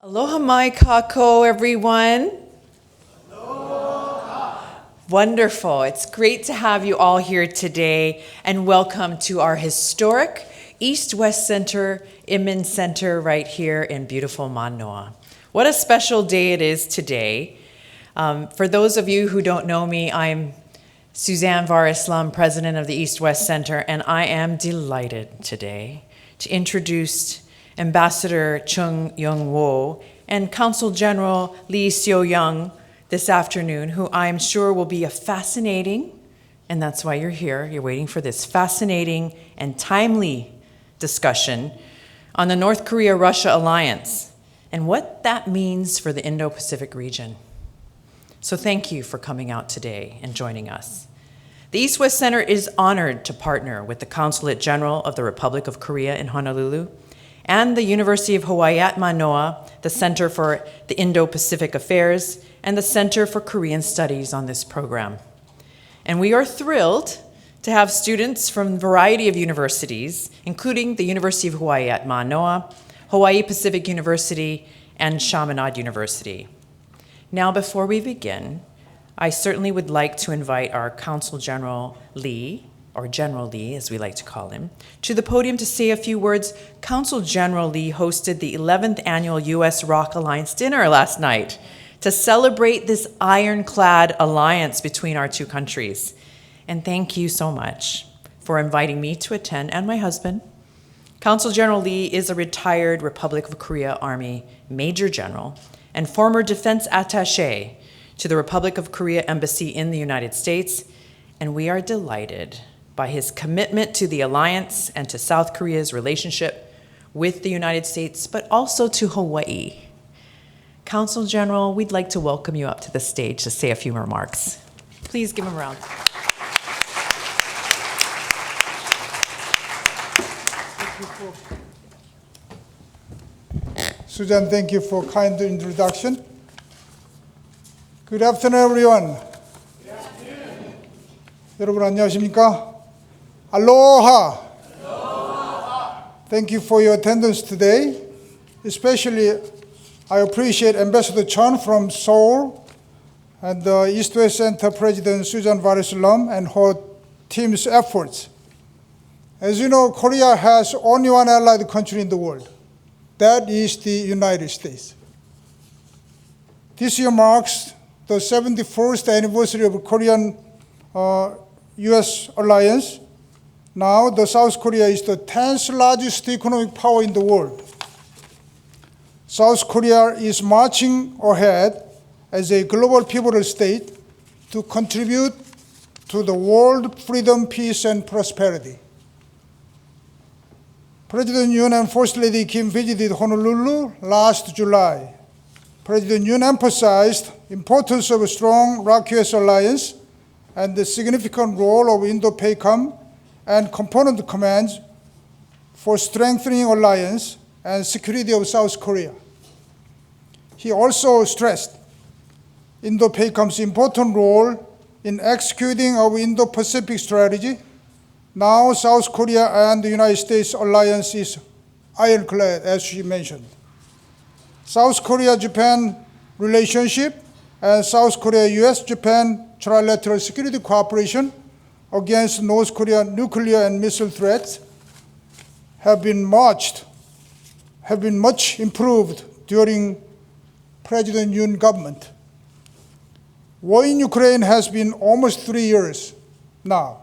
Aloha mai kako, everyone. Aloha. Wonderful. It's great to have you all here today, and welcome to our historic East-West Center, Inman Center right here in beautiful Manoa. What a special day it is today. For those of you who don't know me, I'm Suzanne Var-Islam, president of the East-West Center, and I am delighted today to introduce Ambassador Chun Yungwoo and Consul General Lee Seo-young this afternoon, who I'm sure will be a fascinating, and that's why you're here, you're waiting for this fascinating and timely discussion on the North Korea-Russia alliance and what that means for the Indo-Pacific region. So thank you for coming out today and joining us. The East-West Center is honored to partner with the Consulate General of the Republic of Korea in Honolulu and the University of Hawaii at Manoa, the Center for the Indo-Pacific Affairs, and the Center for Korean Studies on this program. And we are thrilled to have students from a variety of universities, including the University of Hawaii at Manoa, Hawaii Pacific University, and Chaminade University. Now, before we begin, I certainly would like to invite our Consul General Lee, or General Lee, as we like to call him, to the podium to say a few words. Consul General Lee hosted the 11th annual U.S. ROK Alliance dinner last night to celebrate this ironclad alliance between our two countries. And thank you so much for inviting me to attend, and my husband. Consul General Lee is a retired Republic of Korea Army Major General and former defense attaché to the Republic of Korea Embassy in the United States, and we are delighted by his commitment to the alliance and to South Korea's relationship with the United States, but also to Hawaii. Consul General, we'd like to welcome you up to the stage to say a few remarks. Please give him a round. Susan, thank you for kind introduction. Good afternoon, everyone. Good afternoon. 여러분 안녕하십니까? Aloha. Aloha. Thank you for your attendance today. Especially, I appreciate Ambassador Chun from Seoul and the East-West Center President Susan Var-Islam and her team's efforts. As you know, Korea has only one allied country in the world. That is the United States. This year marks the 71st anniversary of Korean U.S. alliance. Now, the South Korea is the 10th largest economic power in the world. South Korea is marching ahead as a global pivotal state to contribute to the world freedom, peace, and prosperity. President Yoon and First Lady Kim visited Honolulu last July. President Yoon emphasized the importance of a strong ROK-US alliance and the significant role of Indo-PACOM and component commands for strengthening alliance and security of South Korea. He also stressed Indo-PACOM's important role in executing our Indo-Pacific strategy. Now, South Korea and the United States alliance is ironclad, as she mentioned. South Korea-Japan relationship and South Korea-US-Japan trilateral security cooperation against North Korean nuclear and missile threats have been much improved during President Yoon's government. War in Ukraine has been almost 3 years now.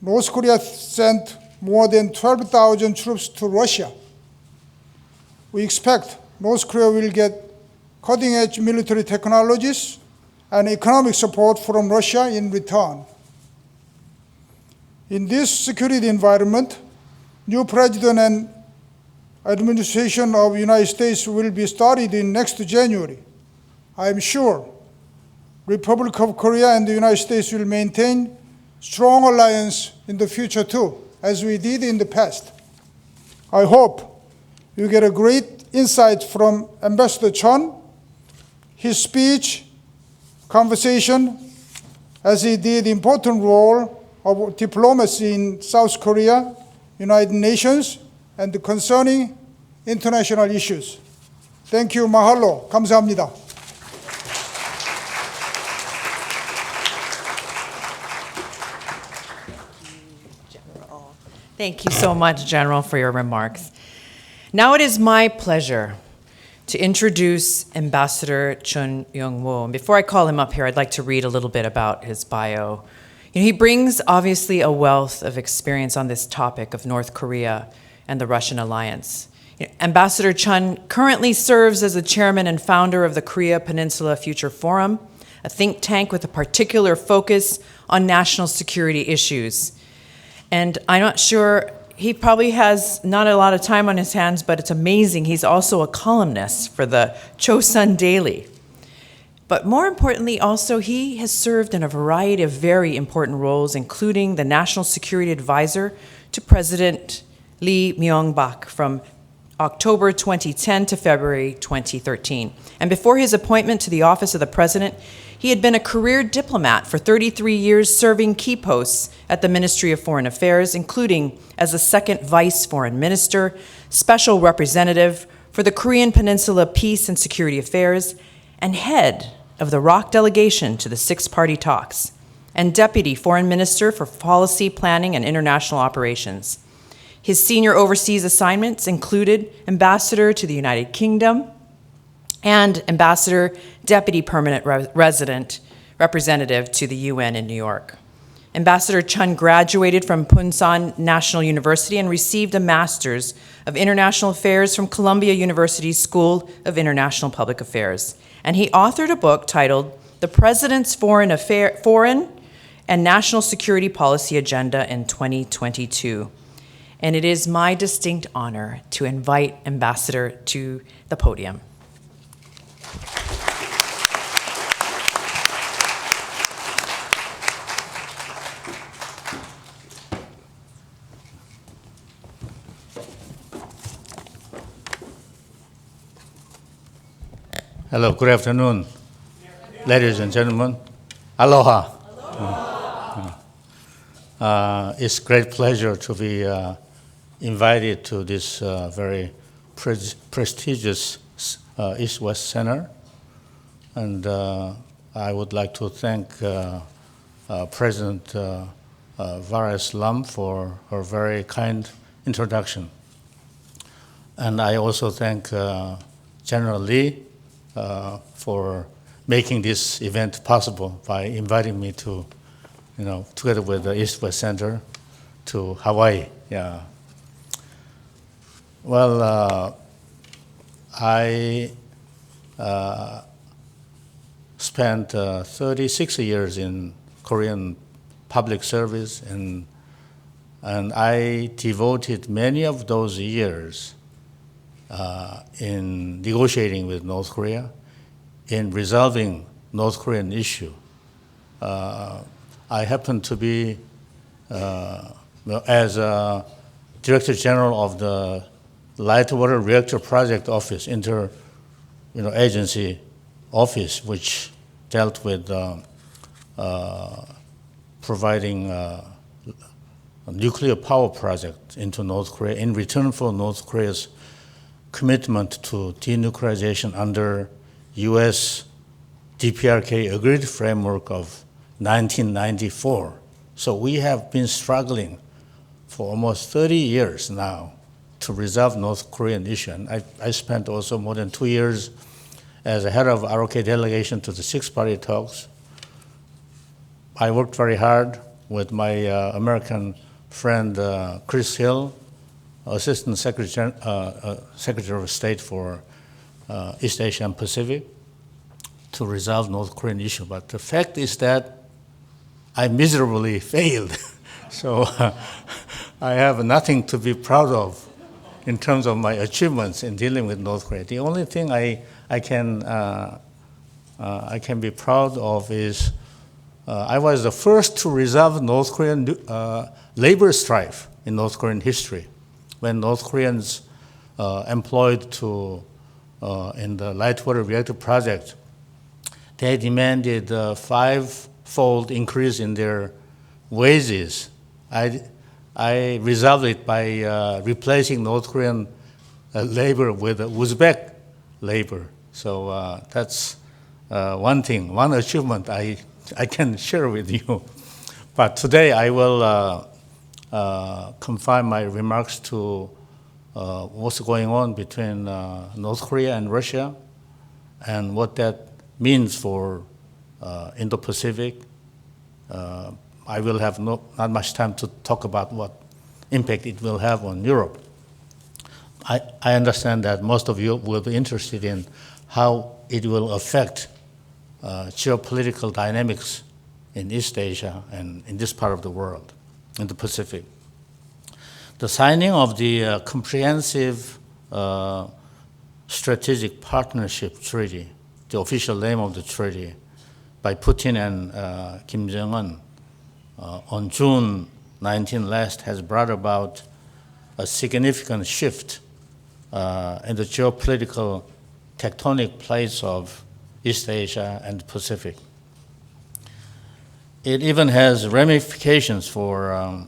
North Korea sent more than 12,000 troops to Russia. We expect North Korea will get cutting-edge military technologies and economic support from Russia in return. In this security environment, new president and administration of the United States will be started in next January. I am sure Republic of Korea and the United States will maintain strong alliance in the future too, as we did in the past. I hope you get a great insight from Ambassador Chun, his speech, conversation, as he did important role of diplomacy in South Korea, United Nations, and concerning international issues. Thank you, mahalo. 감사합니다. Thank you so much, General, for your remarks. Now it is my pleasure to introduce Ambassador Chun Yungwoo. And before I call him up here, I'd like to read a little bit about his bio. He brings, obviously, a wealth of experience on this topic of North Korea and the Russian alliance. Ambassador Chun currently serves as the chairman and founder of the Korea Peninsula Future Forum, a think tank with a particular focus on national security issues. And I'm not sure, he probably has not a lot of time on his hands, but it's amazing. He's also a columnist for the Chosun Daily. But more importantly, also, he has served in a variety of very important roles, including the National Security Advisor to President Lee Myungbak from October 2010 to February 2013. And before his appointment to the office of the president, he had been a career diplomat for 33 years, serving key posts at the Ministry of Foreign Affairs, including as the second vice foreign minister, special representative for the Korean Peninsula Peace and Security Affairs, and head of the ROK delegation to the six-party talks, and deputy foreign minister for policy planning and international operations. His senior overseas assignments included ambassador to the United Kingdom, and ambassador, deputy permanent representative to the UN in New York. Ambassador Chun graduated from Punsan National University and received a Master's of International Affairs from Columbia University School of International Public Affairs. And he authored a book titled The President's Foreign and National Security Policy Agenda in 2022. And it is my distinct honor to invite Ambassador to the podium. Hello, good afternoon, ladies and gentlemen. Aloha. It's a great pleasure to be invited to this very prestigious East-West Center. And I would like to thank President Vares Lam for her very kind introduction. And I also thank General Lee for making this event possible by inviting me to, together with the East-West Center, to Hawaii. Yeah. Well, I spent 36 years in Korean public service, and I devoted many of those years in negotiating with North Korea, in resolving North Korean issue. I happen to be, as a Director General of the Light Water Reactor Project Office, agency office, which dealt with providing a nuclear power project into North Korea in return for North Korea's commitment to denuclearization under U.S. DPRK agreed framework of 1994. So we have been struggling for almost 30 years now to resolve North Korean issue. And I spent also more than 2 years as a head of ROK delegation to the six-party talks. I worked very hard with my American friend Chris Hill, Assistant Secretary of State for East Asia and Pacific, to resolve North Korean issue. But the fact is that I miserably failed. So I have nothing to be proud of in terms of my achievements in dealing with North Korea. The only thing I can be proud of is I was the first to resolve North Korean labor strife in North Korean history, when North Koreans employed in the light water reactor project, they demanded a five-fold increase in their wages. I resolved it by replacing North Korean labor with Uzbek labor. So that's one thing, one achievement I can share with you. But today I will confine my remarks to what's going on between North Korea and Russia and what that means for Indo-Pacific. I will have not much time to talk about what impact it will have on Europe. I understand that most of you will be interested in how it will affect geopolitical dynamics in East Asia and in this part of the world, in the Pacific. The signing of the Comprehensive Strategic Partnership Treaty, the official name of the treaty, by Putin and Kim Jong Un on June 19 last has brought about a significant shift in the geopolitical tectonic plates of East Asia and the Pacific. It even has ramifications for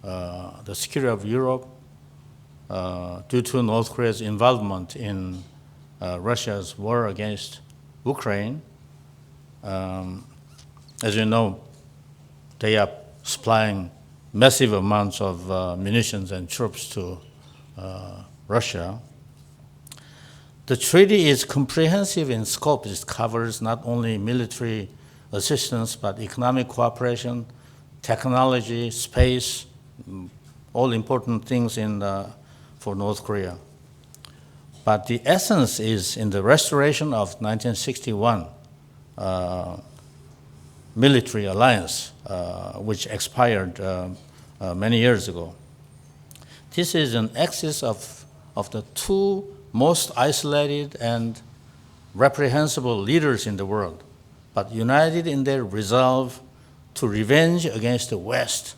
the security of Europe due to North Korea's involvement in Russia's war against Ukraine. As you know, they are supplying massive amounts of munitions and troops to Russia. The treaty is comprehensive in scope. It covers not only military assistance, but economic cooperation, technology, space, all important things for North Korea. But the essence is in the restoration of 1961 military alliance, which expired many years ago. This is an axis of the two most isolated and reprehensible leaders in the world, but united in their resolve to revenge against the West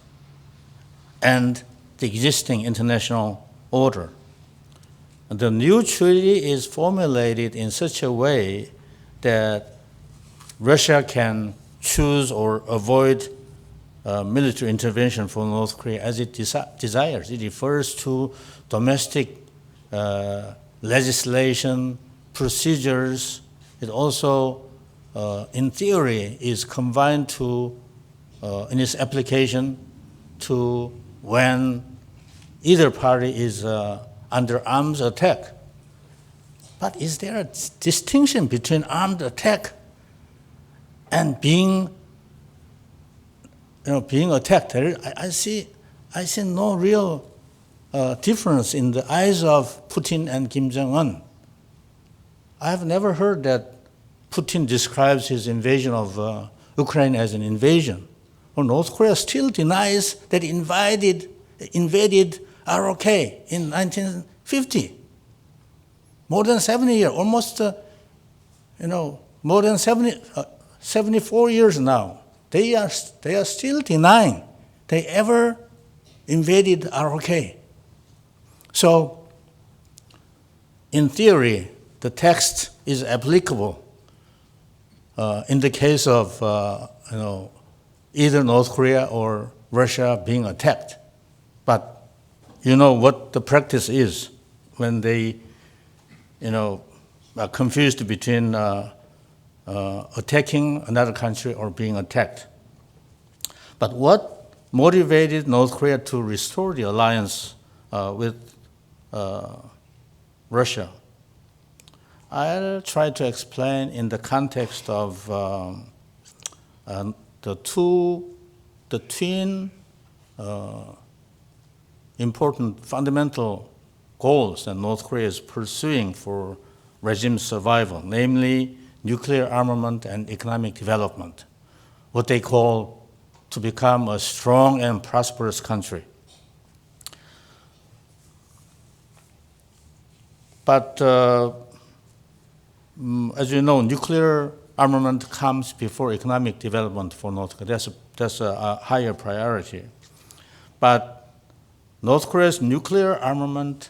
and the existing international order. The new treaty is formulated in such a way that Russia can choose or avoid military intervention from North Korea as it desires. It refers to domestic legislation, procedures. It also, in theory, is confined to, in its application, to when either party is under armed attack. But is there a distinction between armed attack and being attacked? I see no real difference in the eyes of Putin and Kim Jong Un. I have never heard that Putin describes his invasion of Ukraine as an invasion. Or North Korea still denies that it invaded ROK in 1950. More than 70 years, almost, more than 74 years now. They are still denying they ever invaded ROK. So, in theory, the text is applicable in the case of either North Korea or Russia being attacked. But you know what the practice is when they, are confused between attacking another country or being attacked. But what motivated North Korea to restore the alliance with Russia? I'll try to explain in the context of the twin important fundamental goals that North Korea is pursuing for regime survival, namely nuclear armament and economic development, what they call to become a strong and prosperous country. But as you know, nuclear armament comes before economic development for North Korea. That's a higher priority. But North Korea's nuclear armament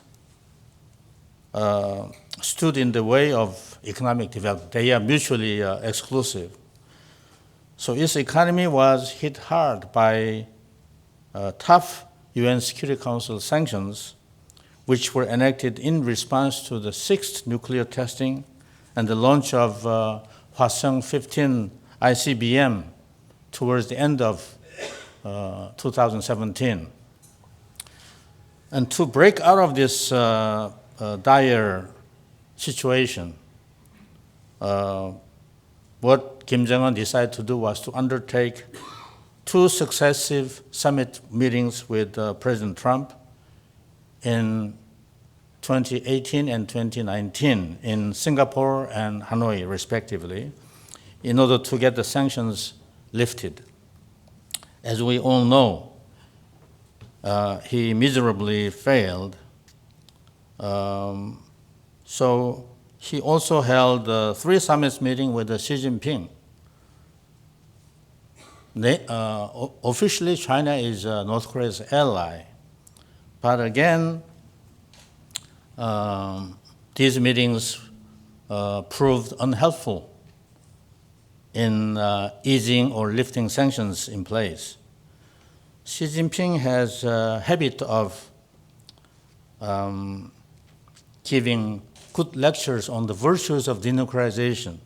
stood in the way of economic development. They are mutually exclusive. So its economy was hit hard by tough UN Security Council sanctions, which were enacted in response to the sixth nuclear testing and the launch of Hwasong-15 ICBM towards the end of 2017. And to break out of this dire situation, what Kim Jong Un decided to do was to undertake two successive summit meetings with President Trump in 2018 and 2019 in Singapore and Hanoi, respectively, in order to get the sanctions lifted. As we all know, he miserably failed. So he also held three summits meetings with Xi Jinping. Officially, China is North Korea's ally. But again, these meetings proved unhelpful in easing or lifting sanctions in place. Xi Jinping has a habit of giving good lectures on the virtues of denuclearization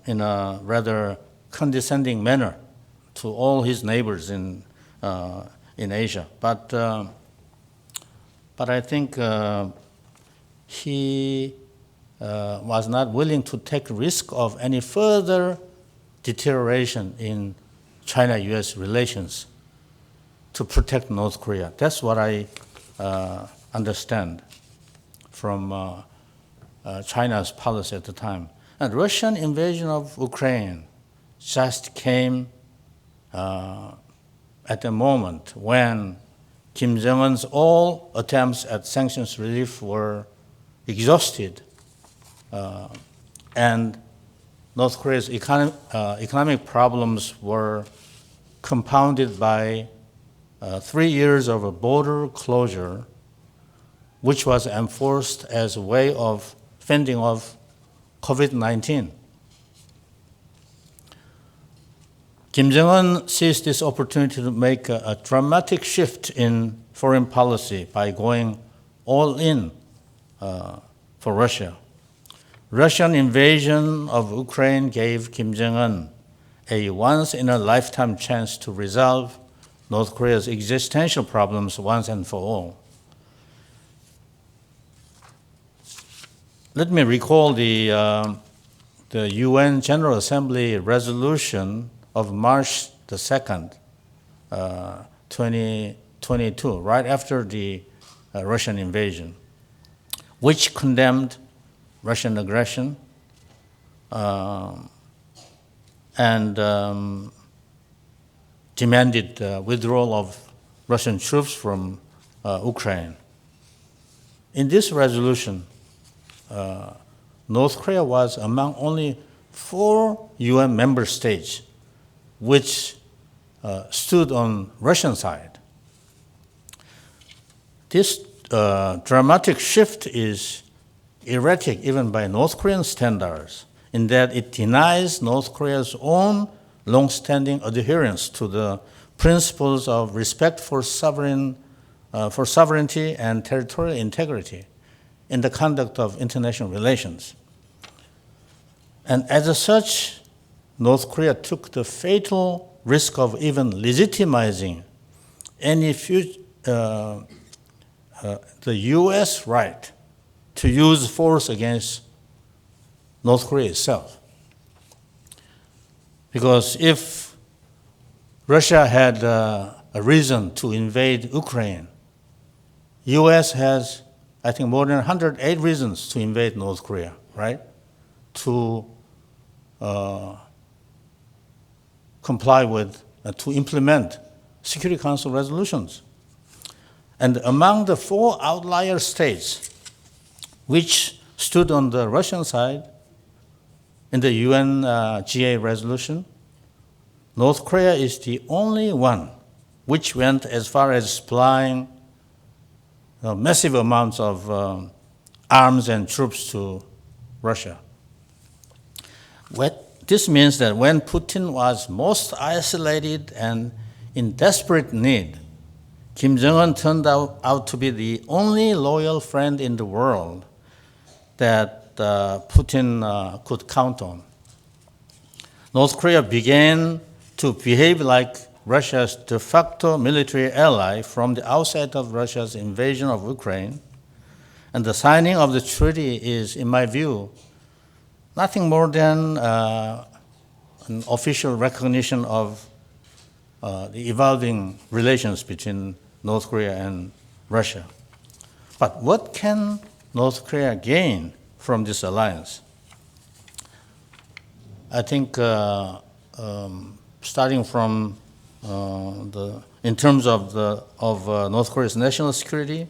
in a rather condescending manner to all his neighbors in Asia. But I think he was not willing to take risk of any further deterioration in China-U.S. relations to protect North Korea. That's what I understand from China's policy at the time. And Russian invasion of Ukraine just came at a moment when Kim Jong Un's all attempts at sanctions relief were exhausted, and North Korea's economic problems were compounded by 3 years of a border closure, which was enforced as a way of fending off COVID-19. Kim Jong Un seized this opportunity to make a dramatic shift in foreign policy by going all in for Russia. Russian invasion of Ukraine gave Kim Jong Un a once-in-a-lifetime chance to resolve North Korea's existential problems once and for all. Let me recall the UN General Assembly resolution of March the 2nd, 2022, right after the Russian invasion, which condemned Russian aggression and demanded withdrawal of Russian troops from Ukraine. In this resolution, North Korea was among only 4 UN member states which stood on Russian side. This dramatic shift is erratic even by North Korean standards, in that it denies North Korea's own long-standing adherence to the principles of respect for sovereignty and territorial integrity in the conduct of international relations. And as such, North Korea took the fatal risk of even legitimizing any the U.S. right to use force against North Korea itself. Because if Russia had a reason to invade Ukraine, U.S. has, I think, more than 108 reasons to invade North Korea, right? To comply with, to implement Security Council resolutions. And among the 4 outlier states which stood on the Russian side in the UN GA resolution, North Korea is the only one which went as far as supplying massive amounts of arms and troops to Russia. This means that when Putin was most isolated and in desperate need, Kim Jong Un turned out to be the only loyal friend in the world that Putin could count on. North Korea began to behave like Russia's de facto military ally from the outset of Russia's invasion of Ukraine, and the signing of the treaty is, in my view, nothing more than an official recognition of the evolving relations between North Korea and Russia. But what can North Korea gain from this alliance? I think starting from in terms of North Korea's national security,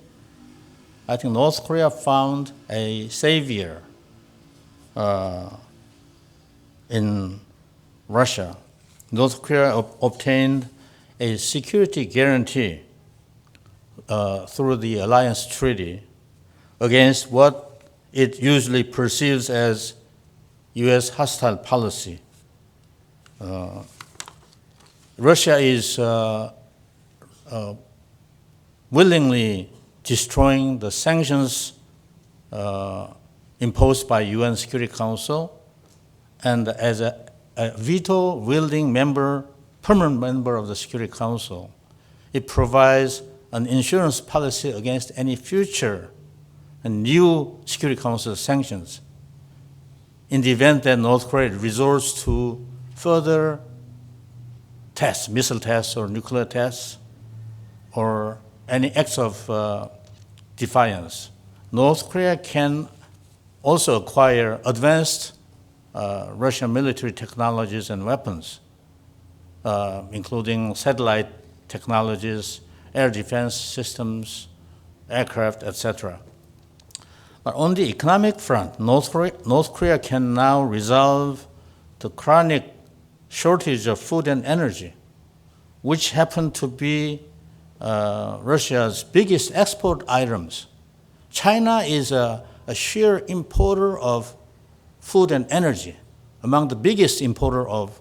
I think North Korea found a savior in Russia. North Korea obtained a security guarantee through the alliance treaty against what it usually perceives as U.S. hostile policy. Russia is willingly destroying the sanctions imposed by UN Security Council, and as a veto-wielding member, permanent member of the Security Council, it provides an insurance policy against any future and new Security Council sanctions in the event that North Korea resorts to further tests, missile tests or nuclear tests, or any acts of defiance. North Korea can also acquire advanced Russian military technologies and weapons, including satellite technologies, air defense systems, aircraft, etc. But on the economic front, North Korea can now resolve the chronic shortage of food and energy, which happen to be Russia's biggest export items. China is a sheer importer of food and energy, among the biggest importer of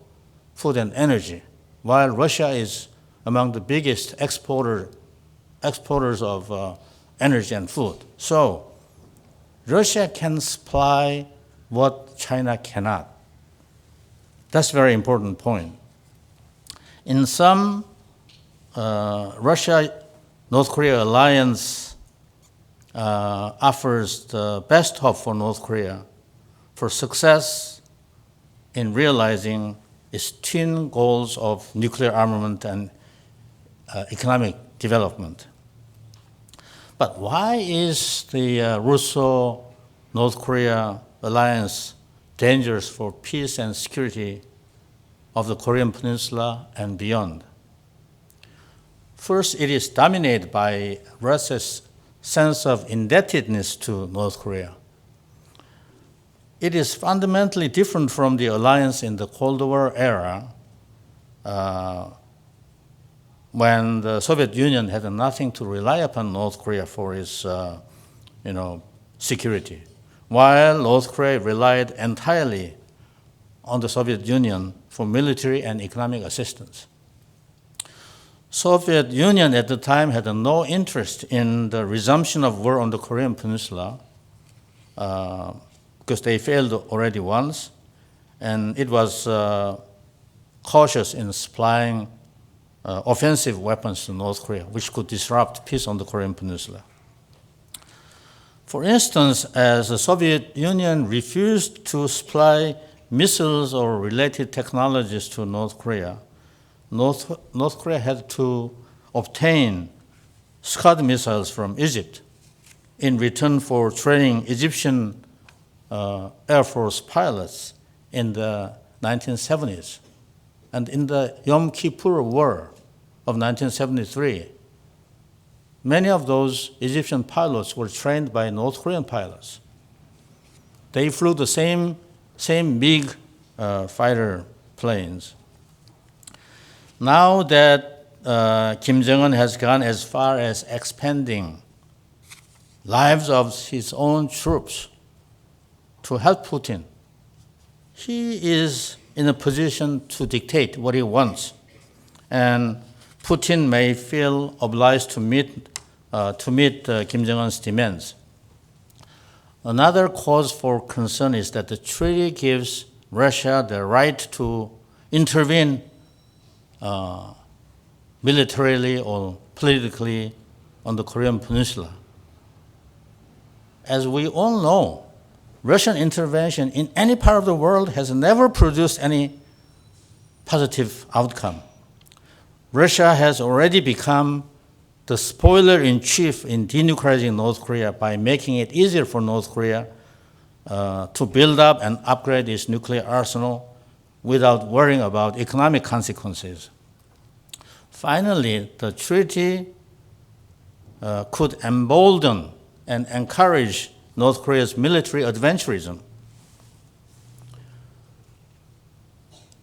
food and energy, while Russia is among the biggest exporters of energy and food. So Russia can supply what China cannot. That's a very important point. In sum, Russia-North Korea alliance offers the best hope for North Korea for success in realizing its twin goals of nuclear armament and economic development. But why is the Russo-North Korea alliance dangerous for peace and security of the Korean Peninsula and beyond? First, it is dominated by Russia's sense of indebtedness to North Korea. It is fundamentally different from the alliance in the Cold War era, when the Soviet Union had nothing to rely upon North Korea for its security, while North Korea relied entirely on the Soviet Union for military and economic assistance. Soviet Union at the time had no interest in the resumption of war on the Korean Peninsula because they failed already once, and it was cautious in supplying offensive weapons to North Korea, which could disrupt peace on the Korean Peninsula. For instance, as the Soviet Union refused to supply missiles or related technologies to North Korea, North Korea had to obtain Scud missiles from Egypt in return for training Egyptian Air Force pilots in the 1970s. And in the Yom Kippur War of 1973, many of those Egyptian pilots were trained by North Korean pilots. They flew the same big fighter planes. Now that Kim Jong Un has gone as far as expending lives of his own troops to help Putin, he is in a position to dictate what he wants. And Putin may feel obliged to meet Kim Jong Un's demands. Another cause for concern is that the treaty gives Russia the right to intervene militarily or politically on the Korean Peninsula. As we all know, Russian intervention in any part of the world has never produced any positive outcome. Russia has already become the spoiler-in-chief in denuclearizing North Korea by making it easier for North Korea to build up and upgrade its nuclear arsenal without worrying about economic consequences. Finally, the treaty could embolden and encourage North Korea's military adventurism.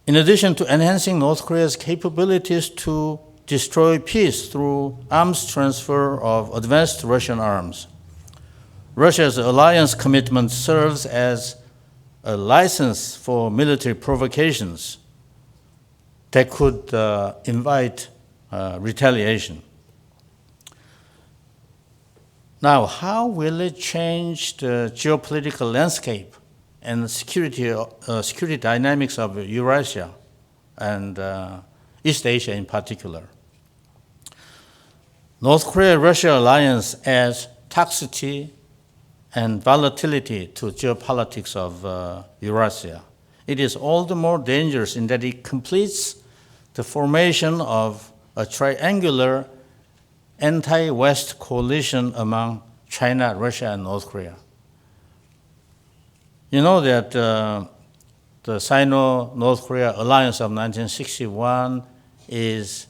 In addition to enhancing North Korea's capabilities to destroy peace through arms transfer of advanced Russian arms, Russia's alliance commitment serves as a license for military provocations that could invite retaliation. Now, how will it change the geopolitical landscape and security dynamics of Eurasia and East Asia in particular? North Korea-Russia alliance adds toxicity and volatility to geopolitics of Eurasia. It is all the more dangerous in that it completes the formation of a triangular anti-West coalition among China, Russia, and North Korea. You know that the Sino-North Korea alliance of 1961 is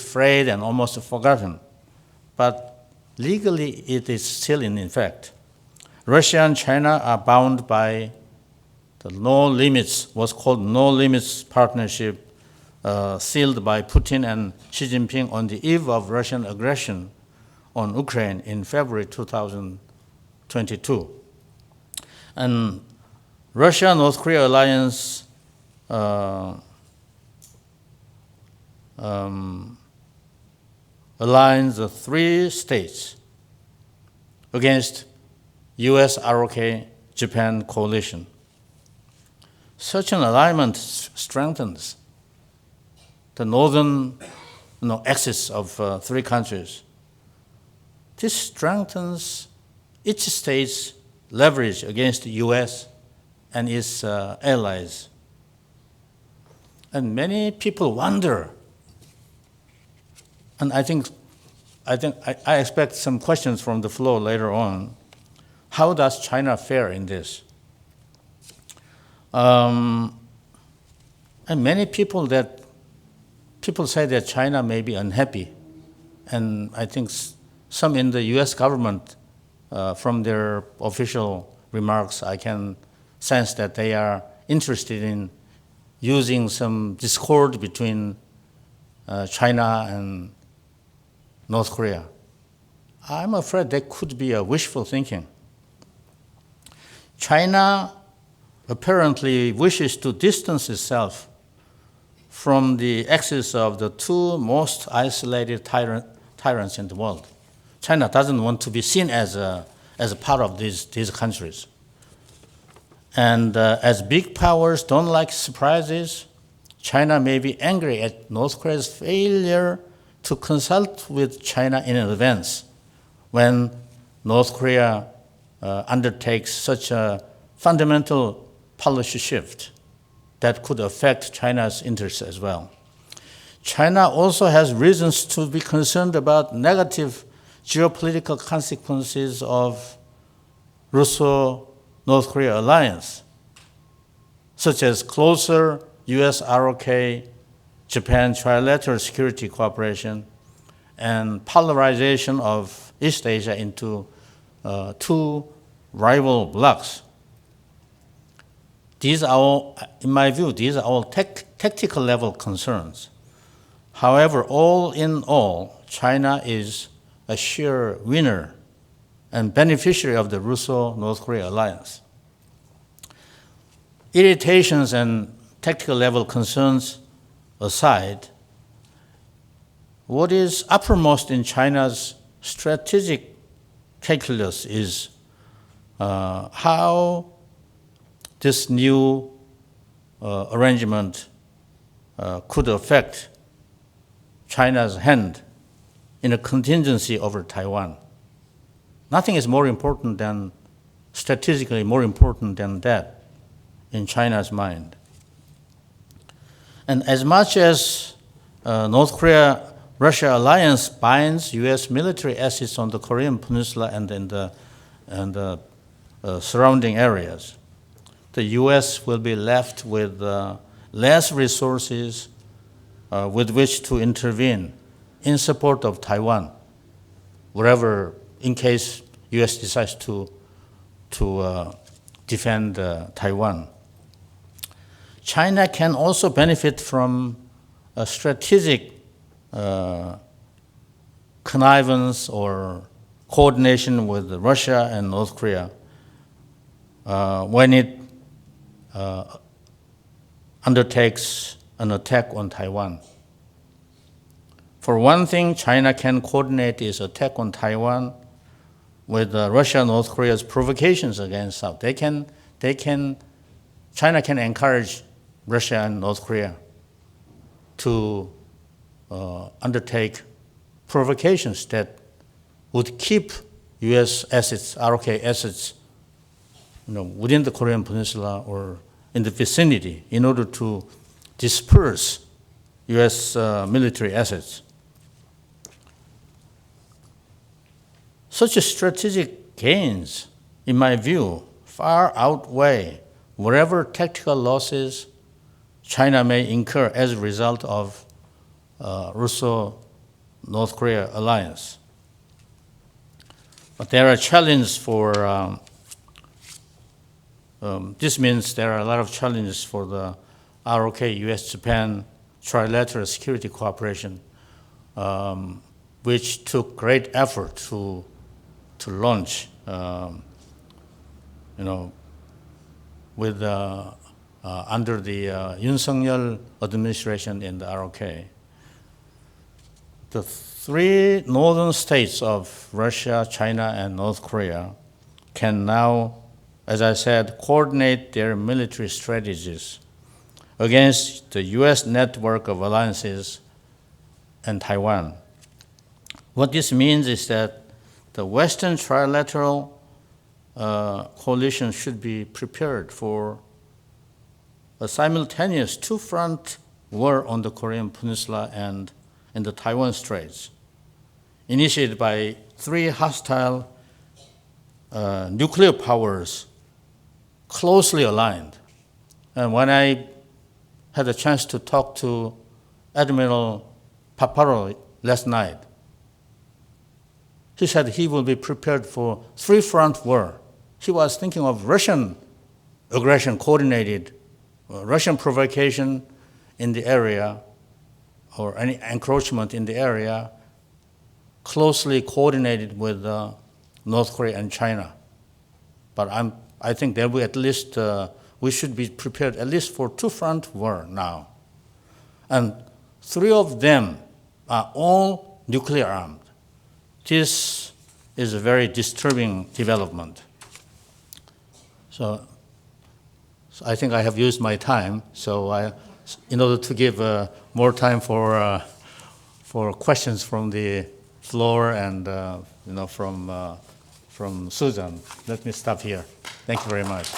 frayed and almost forgotten, but legally it is still in effect. Russia and China are bound by the no limits, what's called no limits partnership, sealed by Putin and Xi Jinping on the eve of Russian aggression on Ukraine in February 2022. And Russia-North Korea alliance aligns the three states against U.S. ROK-Japan coalition. Such an alignment strengthens the northern axis of three countries. This strengthens each state's leverage against the U.S. and its allies. And many people wonder, and I expect some questions from the floor later on, how does China fare in this? And many people say that China may be unhappy, and I think some in the U.S. government, from their official remarks, I can sense that they are interested in using some discord between China and North Korea. I'm afraid that could be a wishful thinking. China apparently wishes to distance itself from the axis of the two most isolated tyrants in the world. China doesn't want to be seen as a part of these countries. And as big powers don't like surprises, China may be angry at North Korea's failure to consult with China in advance when North Korea undertakes such a fundamental policy shift that could affect China's interests as well. China also has reasons to be concerned about negative geopolitical consequences of Russo-North Korea alliance, such as closer U.S. ROK-Japan trilateral security cooperation and polarization of East Asia into two rival blocs. These are all, in my view, tactical level concerns. However, all in all, China is a sheer winner and beneficiary of the Russo-North Korea alliance. Irritations and tactical level concerns aside, what is uppermost in China's strategic calculus is how this new arrangement could affect China's hand in a contingency over Taiwan. Nothing is more important than, strategically more important than that in China's mind. And as much as North Korea-Russia alliance binds U.S. military assets on the Korean Peninsula and in the surrounding areas, the U.S. will be left with less resources with which to intervene in support of Taiwan, wherever, in case U.S. decides to defend Taiwan. China can also benefit from a strategic connivance or coordination with Russia and North Korea when it undertakes an attack on Taiwan. For one thing, China can coordinate its attack on Taiwan with Russia and North Korea's provocations against South. China can encourage Russia and North Korea to undertake provocations that would keep U.S. assets, ROK assets, within the Korean Peninsula or in the vicinity in order to disperse U.S. military assets. Such strategic gains, in my view, far outweigh whatever tactical losses China may incur as a result of Russo-North Korea alliance. But there are challenges for, this means there are a lot of challenges for the ROK-US-Japan trilateral security cooperation, which took great effort to launch, with under the Yoon Suk-yeol administration in the ROK. The three northern states of Russia, China, and North Korea can now, as I said, coordinate their military strategies against the U.S. network of alliances and Taiwan. What this means is that the Western trilateral coalition should be prepared for a simultaneous two-front war on the Korean Peninsula and in the Taiwan Straits, initiated by three hostile nuclear powers closely aligned. And when I had a chance to talk to Admiral Paparo last night, he said he will be prepared for three-front war. He was thinking of Russian aggression, coordinated Russian provocation in the area or any encroachment in the area, closely coordinated with North Korea and China. But I think there will at least, we should be prepared at least for two-front war now. And three of them are all nuclear armed. This is a very disturbing development. So I think I have used my time. So in order to give more time for questions from the floor and from Susan, let me stop here. Thank you very much.